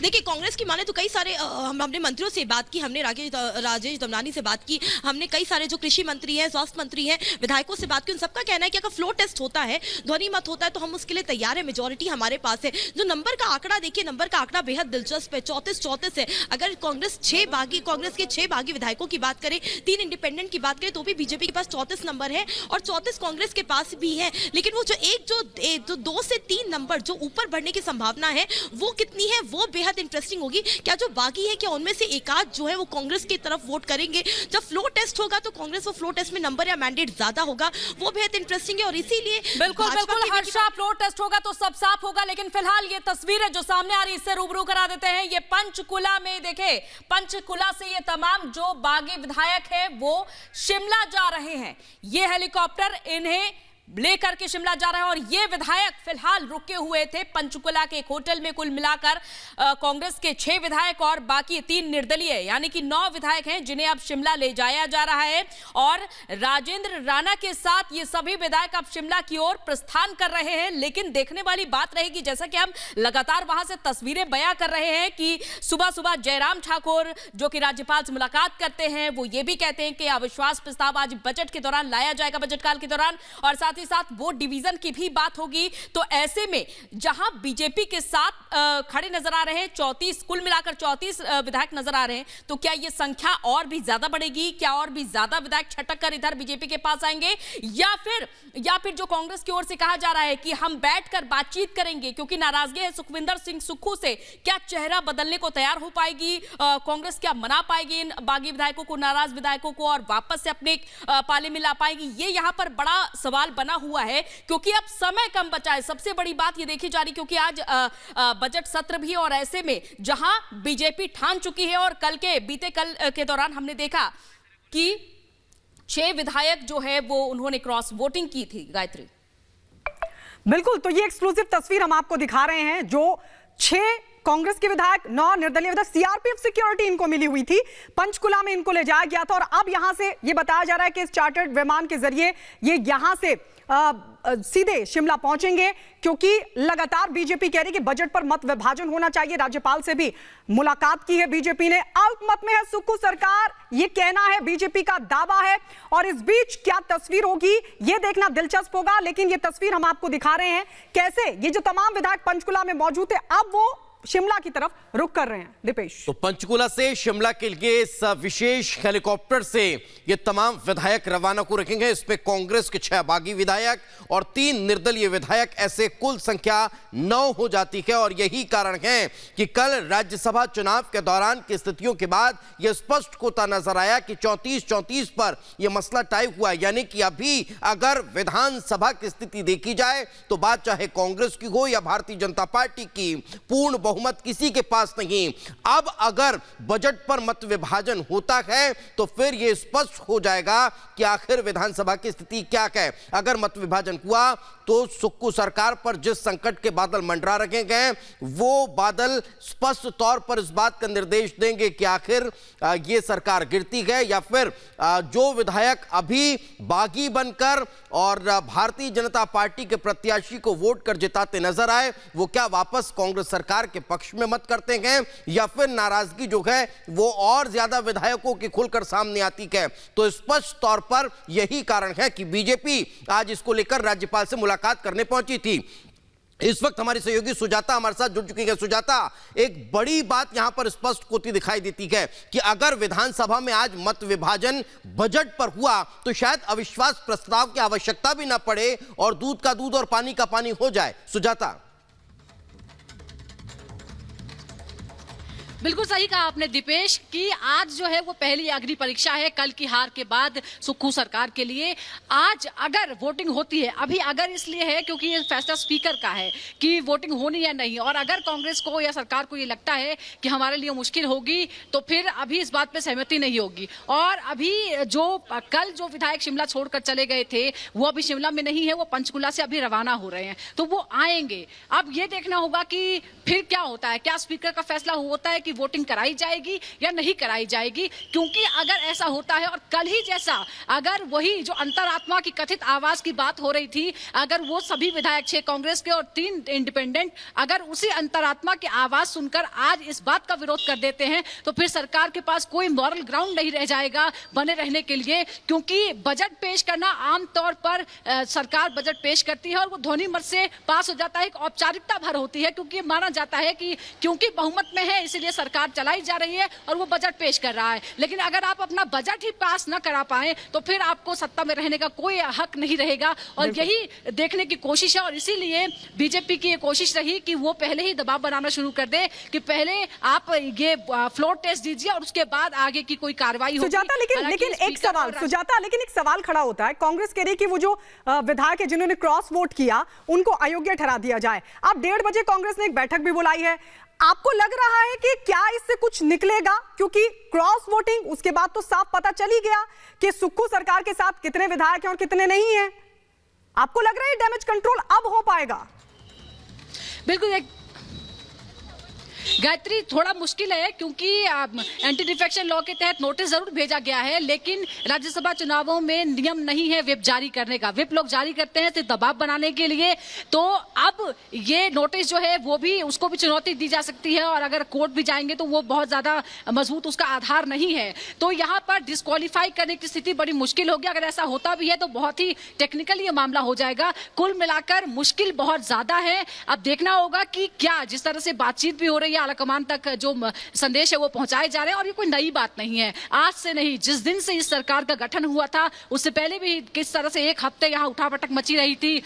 देखिए, कांग्रेस की माने तो कई सारे हमने मंत्रियों से बात की, हमने राजेश दमनानी से बात की, हमने कई सारे जो कृषि मंत्री हैं, स्वास्थ्य मंत्री हैं, विधायकों से बात की। उन सबका कहना है कि अगर फ्लो टेस्ट होता है, ध्वनि मत होता है, तो हम उसके लिए तैयार है, मेजोरिटी हमारे पास है। जो नंबर का आंकड़ा देखिए, नंबर का आंकड़ा बेहद दिलचस्प है, 34-34 है। अगर कांग्रेस के 6 बागी विधायकों की बात करें, 3 इंडिपेंडेंट की बात करें, तो भी बीजेपी के पास 34 नंबर है और 34 कांग्रेस के पास भी है। लेकिन वो जो 2 से 3 नंबर जो ऊपर बढ़ने की संभावना है, वो कितनी है, वो बेहद इंटरेस्टिंग होगी। क्या जो बागी है, क्या उनमें से एकाध जो है वो कांग्रेस की तरफ वोट करेंगे? जब फ्लो टेस्ट होगा तो कांग्रेस वो फ्लो टेस्ट में नंबर या मैंडेट ज्यादा होगा, वो बेहद इंटरेस्टिंग है। और इसीलिए बिल्कुल हर्षा, फ्लो टेस्ट होगा तो सब साफ होगा। लेकिन फिलहाल ये तस्वीरें जो सामने आ रही है, इससे रूबरू करा देते हैं। ये पंचकुला में देखे, पंचकुला से ये तमाम जो बागी विधायक है वो शिमला जा रहे हैं। ये हेलीकॉप्टर इन्हें लेकर के शिमला जा रहा है और ये विधायक फिलहाल रुके हुए थे पंचकुला के एक होटल में। कुल मिलाकर कांग्रेस के 6 विधायक और बाकी 3 निर्दलीय यानी कि 9 विधायक हैं जिन्हें अब शिमला ले जाया जा रहा है। और राजेंद्र राणा के साथ ये सभी विधायक अब शिमला की ओर प्रस्थान कर रहे हैं। लेकिन देखने वाली बात रहेगी, जैसा कि हम लगातार वहां से तस्वीरें बयां कर रहे हैं, कि सुबह सुबह जयराम ठाकुर जो कि राज्यपाल से मुलाकात करते हैं, वो ये भी कहते हैं कि अविश्वास प्रस्ताव आज बजट के दौरान लाया जाएगा, बजट काल के दौरान, और साथ साथ वोट डिवीजन की भी बात होगी। तो ऐसे में जहां बीजेपी के साथ खड़े नजर आ रहे हैं 34, कुल मिलाकर 34 विधायक नजर आ रहे हैं, तो क्या यह संख्या और भी ज्यादा बढ़ेगी? क्या और भी ज्यादा विधायक छटक कर इधर बीजेपी के पास आएंगे, या फिर जो कांग्रेस की ओर से कहा जा रहा है कि हम बैठकर बातचीत करेंगे, क्योंकि नाराजगी है सुखविंदर सिंह सुक्खू से, क्या चेहरा बदलने को तैयार हो पाएगी कांग्रेस? क्या मना पाएगी इन बागी विधायकों को, नाराज विधायकों को, और वापस से अपने पाले में ला पाएगी? ये यहां पर बड़ा सवाल बना हुआ है, क्योंकि अब समय कम बचा है। सबसे बड़ी बात ये देखी जा रही, क्योंकि आज बजट सत्र भी, और ऐसे में जहां बीजेपी ठान चुकी है, और बीते कल के दौरान हमने देखा कि 6 विधायक जो है वो उन्होंने क्रॉस वोटिंग की थी। गायत्री, बिल्कुल, तो ये एक्सक्लूसिव तस्वीर हम आपको दिखा रहे हैं, जो 6 कांग्रेस के विधायक, 9 निर्दलीय विधायक, सीआरपीएफ सिक्योरिटी इनको मिली हुई थी, पंचकुला में इनको ले जाया गया था। और अब यहां से ये बताया जा रहा है कि इस चार्टर्ड विमान के जरिए ये यहां से सीधे शिमला पहुंचेंगे, क्योंकि लगातार बीजेपी कह रही है कि बजट पर मत विभाजन होना चाहिए। राज्यपाल से भी मुलाकात की है बीजेपी ने, अल्पमत में है सुक्खू सरकार, ये कहना है बीजेपी का दावा है। और इस बीच क्या तस्वीर होगी ये देखना दिलचस्प होगा। लेकिन ये तस्वीर हम आपको दिखा रहे हैं कैसे ये जो तमाम विधायक पंचकुला में मौजूद थे, अब वो शिमला की तरफ रुख कर रहे हैं। दीपेश, तो पंचकुला से शिमला के लिए इस विशेष हेलीकॉप्टर से ये तमाम विधायक रवाना को रखेंगे। इसमें कांग्रेस के 6 बागी विधायक और 3 निर्दलीय विधायक, ऐसे कुल संख्या 9 हो जाती है। और यही कारण है कि कल राज्यसभा चुनाव के दौरान की स्थितियों के बाद यह स्पष्ट होता नजर आया कि 34-34 पर यह मसला टाई हुआ। यानी कि अभी अगर विधानसभा की स्थिति देखी जाए तो बात चाहे कांग्रेस की हो या भारतीय जनता पार्टी की, पूर्ण बहुमत किसी के पास नहीं। अब अगर बजट पर मत विभाजन होता है तो फिर यह स्पष्ट हो जाएगा कि आखिर विधानसभा की स्थिति क्या है। अगर मत विभाजन हुआ तो सुक्खू सरकार पर जिस संकट के बादल मंडरा रखे गए, वो बादल स्पष्ट तौर पर इस बात का निर्देश देंगे कि आखिर ये सरकार गिरती है, या फिर जो विधायक अभी बागी बनकर और भारतीय जनता पार्टी के प्रत्याशी को वोट कर जिताते नजर आए, वो क्या वापस कांग्रेस सरकार के पक्ष में मत करते हैं, या फिर नाराजगी जो है वो और ज्यादा विधायकों की खुलकर सामने आती है। तो स्पष्ट तौर पर यही कारण है कि बीजेपी आज इसको लेकर राज्यपाल से मुलाकात करने पहुंची थी। इस वक्त हमारी सहयोगी सुजाता हमारे साथ जुड़ चुकी है। सुजाता, एक बड़ी बात यहां पर स्पष्ट होती दिखाई देती है कि अगर विधानसभा में आज मत विभाजन बजट पर हुआ तो शायद अविश्वास प्रस्ताव की आवश्यकता भी ना पड़े और दूध का दूध और पानी का पानी हो जाए। सुजाता, बिल्कुल सही कहा आपने दीपेश, कि आज जो है वो पहली अग्नि परीक्षा है कल की हार के बाद सुक्खू सरकार के लिए। आज अगर वोटिंग होती है, अभी अगर इसलिए है क्योंकि ये फैसला स्पीकर का है कि वोटिंग होनी या नहीं, और अगर कांग्रेस को या सरकार को ये लगता है कि हमारे लिए मुश्किल होगी तो फिर अभी इस बात पे सहमति नहीं होगी। और अभी कल जो विधायक शिमला छोड़कर चले गए थे वो अभी शिमला में नहीं है, वो पंचकुला से अभी रवाना हो रहे हैं, तो वो आएंगे। अब ये देखना होगा कि फिर क्या होता है, क्या स्पीकर का फैसला होता है कि की वोटिंग कराई जाएगी या नहीं कराई जाएगी, क्योंकि अगर ऐसा होता है और कल ही जैसा अगर वही जो अंतरात्मा की कथित आवाज की बात हो रही थी, अगर वो सभी विधायक 6 कांग्रेस के और 3 इंडिपेंडेंट अगर उसी अंतरात्मा की आवाज सुनकर आज इस बात का विरोध कर देते हैं तो फिर सरकार के पास कोई मॉरल ग्राउंड नहीं रह जाएगा बने रहने के लिए, क्योंकि बजट पेश करना आमतौर पर सरकार बजट पेश करती है और वो ध्वनि मत से पास हो जाता है, एक औपचारिकता भर होती है, क्योंकि माना जाता है कि क्योंकि बहुमत में है इसलिए सरकार चलाई जा रही है और वो बजट पेश कर रहा है। लेकिन अगर आप अपना बजट ही पास न करा पाए तो फिर आपको सत्ता में रहने का कोई हक नहीं रहेगा, और यही देखने की कोशिश है। और इसीलिए बीजेपी की ये कोशिश रही कि वो पहले ही दबाव बनाना शुरू कर दे कि पहले आप ये फ्लोर टेस्ट दीजिए और उसके बाद आगे की कोई कार्रवाई होगी। सुजाता, लेकिन एक सवाल खड़ा होता है, कांग्रेस कह रही कि वो जो विधायक है जिन्होंने क्रॉस वोट किया उनको अयोग्य ठहरा दिया जाए। अब 1:30 बजे कांग्रेस ने एक बैठक भी बुलाई है, आपको लग रहा है कि क्या इससे कुछ निकलेगा? क्योंकि क्रॉस वोटिंग उसके बाद तो साफ पता चल ही गया कि सुक्खू सरकार के साथ कितने विधायक हैं और कितने नहीं हैं। आपको लग रहा है डैमेज कंट्रोल अब हो पाएगा? बिल्कुल गायत्री, थोड़ा मुश्किल है क्योंकि एंटी डिफेक्शन लॉ के तहत नोटिस जरूर भेजा गया है, लेकिन राज्यसभा चुनावों में नियम नहीं है व्हिप जारी करने का। व्हिप लोग जारी करते हैं सिर्फ दबाव बनाने के लिए, तो अब ये नोटिस जो है वो भी उसको भी चुनौती दी जा सकती है, और अगर कोर्ट भी जाएंगे तो वो बहुत ज्यादा मजबूत उसका आधार नहीं है, तो यहाँ पर डिस्क्वालीफाई करने की स्थिति बड़ी मुश्किल होगी। अगर ऐसा होता भी है तो बहुत ही टेक्निकल ये मामला हो जाएगा। कुल मिलाकर मुश्किल बहुत ज्यादा है। अब देखना होगा कि क्या जिस तरह से बातचीत भी हो रही है, आलाकमान तक जो संदेश है वो पहुंचाए जा रहे हैं, और ये कोई नई बात नहीं है, आज से नहीं, जिस दिन से इस सरकार का गठन हुआ था उससे पहले भी किस तरह से एक हफ्ते यहाँ उठापटक मची रही थी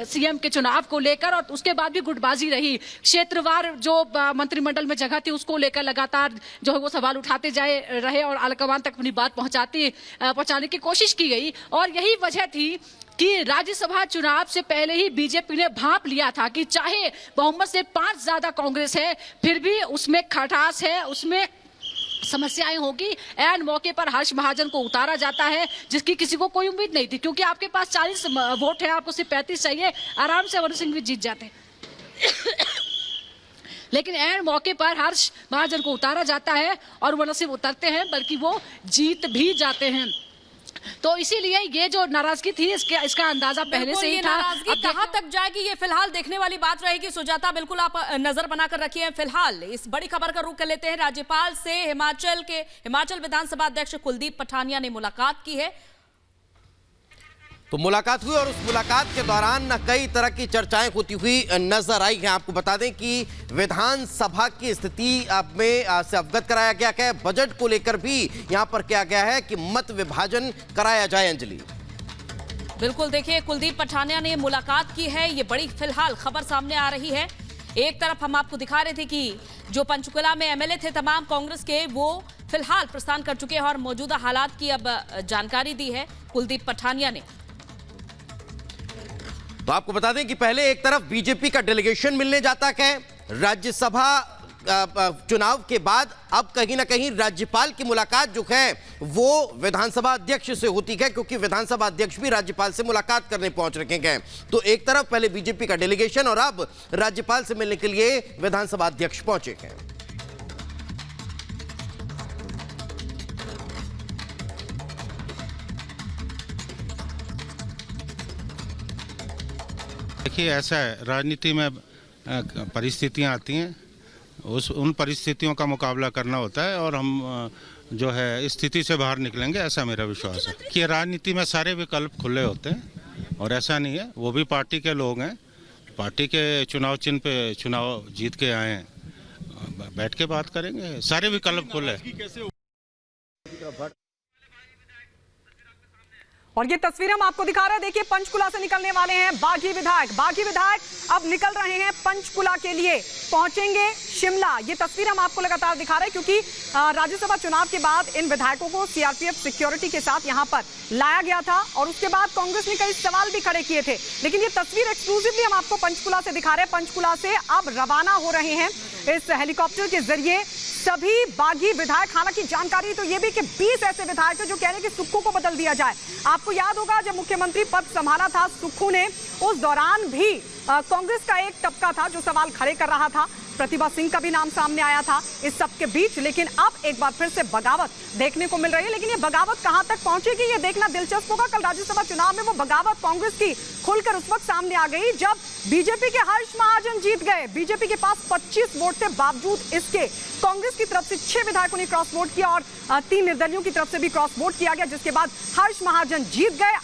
सीएम के चुनाव को लेकर, और उसके बाद भी गुटबाजी रही। क्षेत्रवार जो मंत्रिमंडल में जगह थी उसको लेकर लगातार जो है वो सवाल उठाते जाए रहे और आलाकमान तक अपनी बात पहुंचाने की कोशिश की गई, और यही वजह थी कि राज्यसभा चुनाव से पहले ही बीजेपी ने भांप लिया था कि चाहे बहुमत से 5 ज्यादा कांग्रेस है फिर भी उसमें खटास है, उसमें समस्याएं होगी। ऐन मौके पर हर्ष महाजन को उतारा जाता है जिसकी किसी को कोई उम्मीद नहीं थी, क्योंकि आपके पास 40 वोट है, आपको सिर्फ 35 चाहिए, आराम से अमर सिंह भी जीत जाते। लेकिन ऐन मौके पर हर्ष महाजन को उतारा जाता है, और वो न सिर्फ उतरते हैं बल्कि वो जीत भी जाते हैं। तो इसीलिए ये जो नाराजगी थी इसका अंदाजा पहले से ही था। नाराजगी कहां तक जाएगी ये फिलहाल देखने वाली बात रहेगी। सुजाता, बिल्कुल आप नजर बनाकर रखिए। फिलहाल इस बड़ी खबर का रुख कर लेते हैं। राज्यपाल से हिमाचल विधानसभा अध्यक्ष कुलदीप पठानिया ने मुलाकात की है। तो मुलाकात हुई और उस मुलाकात के दौरान कई तरह की चर्चाएं होती हुई नजर आई हैं। आपको बता दें कि विधानसभा की स्थिति में से अवगत कराया गया है। बजट को लेकर भी यहां पर किया गया है कि मत विभाजन कराया जाए। अंजलि, बिल्कुल देखिए, कुलदीप पठानिया ने मुलाकात की है, ये बड़ी फिलहाल खबर सामने आ रही है। एक तरफ हम आपको दिखा रहे थे कि जो पंचकुला में एमएलए थे तमाम कांग्रेस के, वो फिलहाल प्रस्थान कर चुके हैं और मौजूदा हालात की अब जानकारी दी है कुलदीप पठानिया ने। तो आपको बता दें कि पहले एक तरफ बीजेपी का डेलीगेशन मिलने जाता है राज्यसभा चुनाव के बाद, अब कहीं ना कहीं राज्यपाल की मुलाकात जो है वो विधानसभा अध्यक्ष से होती है, क्योंकि विधानसभा अध्यक्ष भी राज्यपाल से मुलाकात करने पहुंच रखे हैं। तो एक तरफ पहले बीजेपी का डेलीगेशन और अब राज्यपाल से मिलने के लिए विधानसभा अध्यक्ष पहुंचे हैं। देखिए, ऐसा है, राजनीति में परिस्थितियां आती हैं, उन परिस्थितियों का मुकाबला करना होता है, और हम जो है स्थिति से बाहर निकलेंगे, ऐसा मेरा विश्वास है। कि राजनीति में सारे विकल्प खुले होते हैं, और ऐसा नहीं है, वो भी पार्टी के लोग हैं, पार्टी के चुनाव चिन्ह पे चुनाव जीत के आए हैं, बैठ के बात करेंगे, सारे विकल्प खुले। और ये तस्वीर हम आपको दिखा रहे हैं, देखिए पंचकुला से निकलने वाले हैं बागी विधायक अब निकल रहे हैं पंचकुला के लिए, पहुंचेंगे शिमला। ये तस्वीर हम आपको लगातार दिखा रहे हैं क्योंकि राज्यसभा चुनाव के बाद इन विधायकों को सीआरपीएफ सिक्योरिटी के साथ यहां पर लाया गया था, और उसके बाद कांग्रेस ने कई सवाल भी खड़े किए थे। लेकिन ये तस्वीर एक्सक्लूसिवली हम आपको पंचकुला से दिखा रहे हैं। पंचकुला से अब रवाना हो रहे हैं इस हेलीकॉप्टर के जरिए सभी बागी विधायक। हालांकि जानकारी तो ये भी कि 20 ऐसे विधायक हैं जो कह रहे हैं कि सुक्खू को बदल दिया जाए। आपको याद होगा जब मुख्यमंत्री पद संभाला था सुक्खू ने, उस दौरान भी कांग्रेस का एक तबका था जो सवाल खड़े कर रहा था। प्रतिभा सिंह का भी नाम सामने आया था इस सब के बीच, लेकिन अब एक बार फिर से बगावत देखने को मिल रही है। लेकिन ये बगावत कहां तक पहुंचेगी ये देखना दिलचस्प होगा। कल राज्यसभा चुनाव में वो बगावत कांग्रेस की खुलकर उस वक्त सामने आ गई जब बीजेपी के हर्ष महाजन जीत गए। बीजेपी के पास 25 वोट थे, बावजूद इसके कांग्रेस की तरफ से 6 विधायकों ने क्रॉस वोट किया और 3 निर्दलियों की तरफ से भी क्रॉस वोट किया गया, जिसके बाद हर्ष महाजन जीत गए।